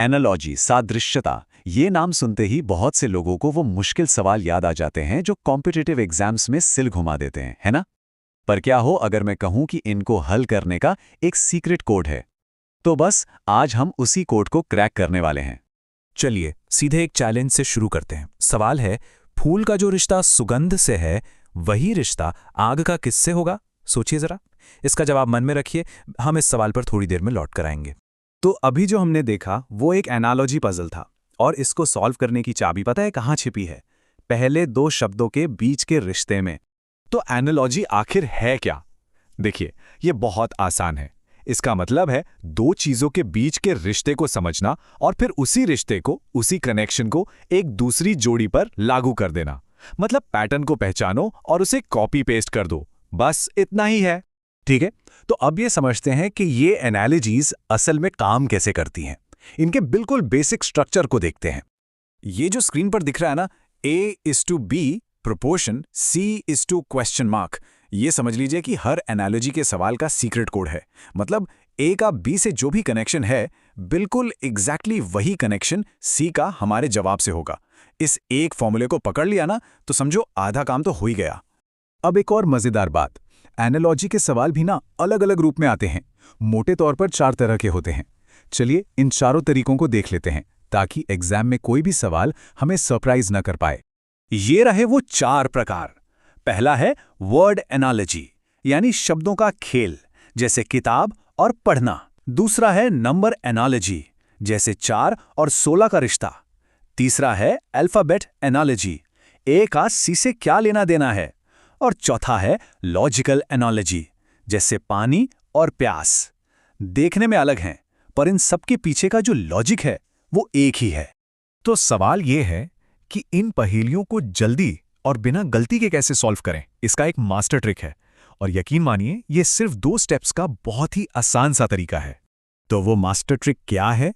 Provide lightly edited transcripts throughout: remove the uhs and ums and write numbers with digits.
Analogy, सादृश्यता, ये नाम सुनते ही बहुत से लोगों को वो मुश्किल सवाल याद आ जाते हैं जो कॉम्पिटिटिव एग्जाम्स में सिल घुमा देते हैं, है ना? पर क्या हो अगर मैं कहूं कि इनको हल करने का एक सीक्रेट कोड है? तो बस आज हम उसी कोड को क्रैक करने वाले हैं। चलिए सीधे एक चैलेंज से शुरू करते हैं। सवाल है, फूल का जो रिश्ता सुगंध से है, वही रिश्ता आग का किससे होगा? सोचिए जरा। इसका जवाब मन में रखिए, हम इस सवाल पर थोड़ी देर में लौट कर आएंगे। तो अभी जो हमने देखा वो एक एनालॉजी पजल था, और इसको सॉल्व करने की चाबी पता है कहाँ छिपी है? पहले दो शब्दों के बीच के रिश्ते में। तो एनालॉजी आखिर है क्या? देखिए, ये बहुत आसान है। इसका मतलब है दो चीजों के बीच के रिश्ते को समझना और फिर उसी रिश्ते को, उसी कनेक्शन को एक दूसरी जोड़ी पर लागू कर देना। मतलब पैटर्न को पहचानो और उसे कॉपी पेस्ट कर दो, बस इतना ही है। ठीक है, तो अब ये समझते हैं कि ये एनालॉजीज असल में काम कैसे करती हैं। इनके बिल्कुल बेसिक स्ट्रक्चर को देखते हैं। ये जो स्क्रीन पर दिख रहा है ना, A:B प्रोपोर्शन C:question, ये समझ लीजिए कि हर एनालॉजी के सवाल का सीक्रेट कोड है। मतलब A का B से जो भी कनेक्शन है, बिल्कुल एग्जैक्टली वही कनेक्शन C का हमारे जवाब से होगा। इस एक फॉर्मूले को पकड़ लिया ना, तो समझो आधा काम तो हो ही गया। अब एक और मजेदार बात, एनालॉजी के सवाल भी ना अलग अलग रूप में आते हैं। मोटे तौर पर 4 तरह के होते हैं। चलिए इन चारों तरीकों को देख लेते हैं, ताकि एग्जाम में कोई भी सवाल हमें सरप्राइज न कर पाए। ये रहे वो 4 प्रकार। पहला है वर्ड एनालॉजी, यानी शब्दों का खेल, जैसे किताब और पढ़ना। दूसरा है नंबर एनालॉजी, जैसे 4 और 16 का रिश्ता। तीसरा है अल्फाबेट एनालॉजी, ए का सी से क्या लेना देना है। और चौथा है लॉजिकल एनालॉजी, जैसे पानी और प्यास। देखने में अलग हैं, पर इन सबके पीछे का जो लॉजिक है वो एक ही है। तो सवाल ये है कि इन पहेलियों को जल्दी और बिना गलती के कैसे सॉल्व करें। इसका एक मास्टर ट्रिक है, और यकीन मानिए ये सिर्फ 2 स्टेप्स का बहुत ही आसान सा तरीका है। तो वो मास्टर ट्रिक क्या है?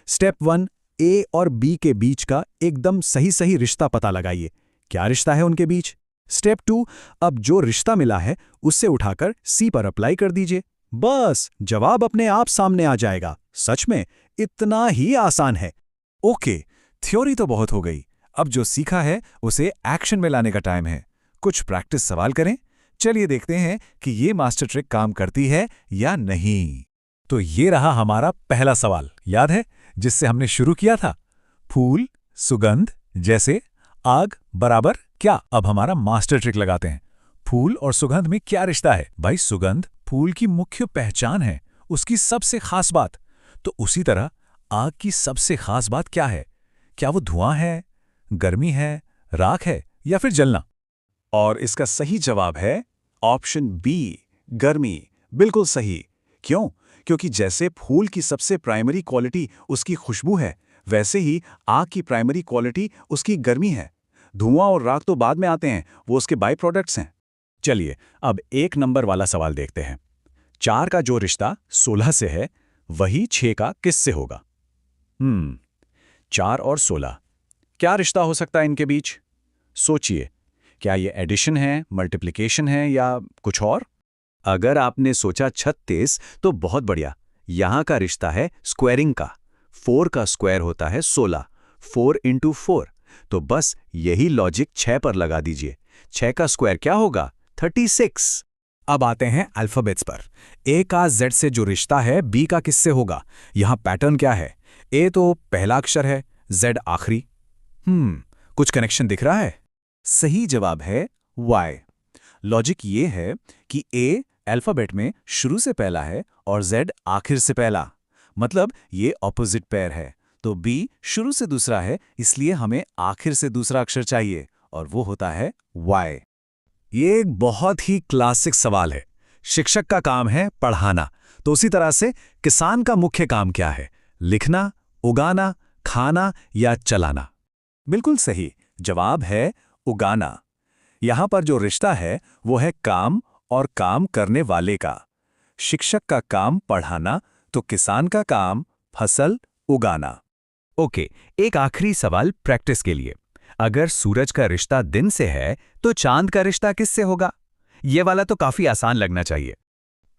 स्टेप 1, ए और बी के बीच का एकदम सही रिश्ता पता लगाइए। क्या रिश्ता है उनके बीच? स्टेप 2, अब जो रिश्ता मिला है उससे उठाकर सी पर अप्लाई कर दीजिए। बस जवाब अपने आप सामने आ जाएगा। सच में इतना ही आसान है। ओके, थ्योरी तो बहुत हो गई। अब जो सीखा है उसे एक्शन में लाने का टाइम है। कुछ प्रैक्टिस सवाल करें। चलिए देखते हैं कि ये मास्टर ट्रिक काम करती है या नहीं। तो ये रहा हमारा पहला सवाल, याद है, जिससे हमने शुरू किया था। फूल, सुगंध, जैसे आग बराबर क्या? अब हमारा मास्टर ट्रिक लगाते हैं। फूल और सुगंध में क्या रिश्ता है? भाई सुगंध फूल की मुख्य पहचान है, उसकी सबसे खास बात। तो उसी तरह आग की सबसे खास बात क्या है? क्या वो धुआं है, गर्मी है, राख है, या फिर जलना? और इसका सही जवाब है ऑप्शन बी, गर्मी। बिल्कुल सही। क्यों? क्योंकि जैसे फूल की सबसे प्राइमरी क्वालिटी उसकी खुशबू है, वैसे ही आग की प्राइमरी क्वालिटी उसकी गर्मी है। धुआं और राख तो बाद में आते हैं, वो उसके बाई प्रोडक्ट्स हैं। चलिए अब 1 नंबर वाला सवाल देखते हैं। 4 का जो रिश्ता 16 से है, वही 6 का किससे होगा? 4 और 16, क्या रिश्ता हो सकता है इनके बीच? सोचिए, क्या ये एडिशन है, मल्टीप्लिकेशन है, या कुछ और? अगर आपने सोचा 36, तो बहुत बढ़िया। यहां का रिश्ता है स्क्वायरिंग का। 4 का स्क्वायर होता है 16, 4 इंटू 4। तो बस यही लॉजिक 6 पर लगा दीजिए। 6 का स्क्वायर क्या होगा? 36। अब आते हैं अल्फाबेट्स पर। ए का जेड से जो रिश्ता है, बी का किससे होगा? यहां पैटर्न क्या है? ए तो पहला अक्षर है, जेड आखिरी। कुछ कनेक्शन दिख रहा है? सही जवाब है वाई। लॉजिक ये है कि ए अल्फाबेट में शुरू से पहला है और जेड आखिर से पहला। मतलब ये ऑपोजिट पेयर है। तो बी शुरू से दूसरा है, इसलिए हमें आखिर से दूसरा अक्षर चाहिए, और वो होता है वाई। ये एक बहुत ही क्लासिक सवाल है। शिक्षक का काम है पढ़ाना, तो उसी तरह से किसान का मुख्य काम क्या है? लिखना, उगाना, खाना या चलाना? बिल्कुल सही जवाब है उगाना। यहां पर जो रिश्ता है वो है काम और काम करने वाले का। शिक्षक का काम पढ़ाना, तो किसान का काम फसल उगाना। ओके, एक आखिरी सवाल प्रैक्टिस के लिए। अगर सूरज का रिश्ता दिन से है, तो चांद का रिश्ता किससे होगा? ये वाला तो काफी आसान लगना चाहिए।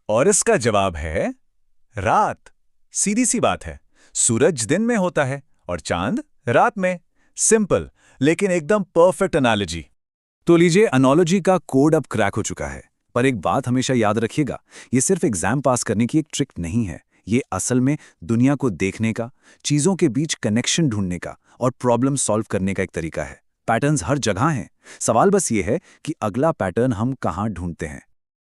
और इसका जवाब है रात। सीधी सी बात है। सूरज दिन में होता है और चांद रात में। सिंपल, लेकिन एकदम परफेक्ट एनालॉजी। तो लीजिए, एनालॉजी का कोड अब क्रैक हो चुका है। पर एक बात हमेशा याद रखिएगा, ये सिर्फ एग्जाम पास करने की एक ट्रिक नहीं है। ये असल में दुनिया को देखने का, चीजों के बीच कनेक्शन ढूंढने का और प्रॉब्लम सॉल्व करने का एक तरीका है। पैटर्न्स हर जगह हैं। सवाल बस ये है कि अगला पैटर्न हम कहाँ ढूंढते हैं।